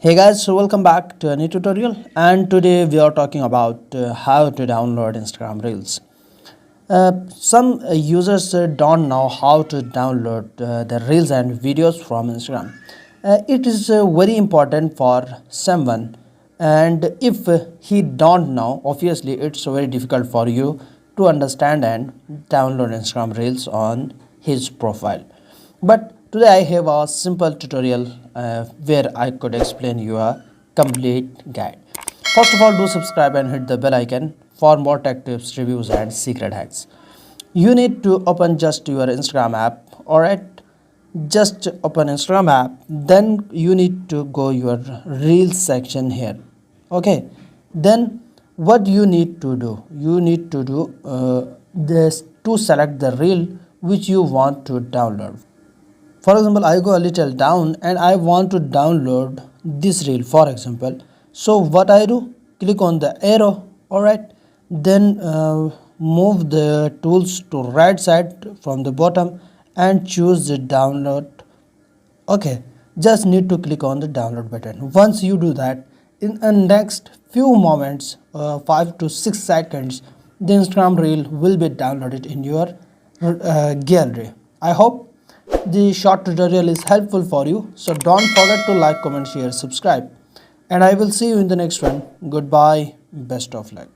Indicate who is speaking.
Speaker 1: Hey guys, so welcome back to a new tutorial, and today we are talking about how to download Instagram Reels. Some users don't know how to download the Reels and videos from Instagram. It is very important for someone, and if he don't know, obviously it's very difficult for you to understand and download Instagram Reels on his profile. But today I have a simple tutorial where I could explain you a complete guide. First of all, do subscribe and hit the bell icon for more tech tips, reviews and secret hacks. You need to open just your Instagram app. Alright, just open Instagram app, then you need to go your Reels section here. Okay, then what you need to do, this to select the reel which you want to download. For example, I go a little down and I want to download this reel, for example. So what I do, click on the arrow. Alright, then move the tools to right side from the bottom and choose the download. Okay, just need to click on the download button. Once you do that, in the next few moments, 5 to 6 seconds, the Instagram reel will be downloaded in your gallery. I hope the short tutorial is helpful for you, so don't forget to like, comment, share, subscribe, and I will see you in the next one. Goodbye, best of luck.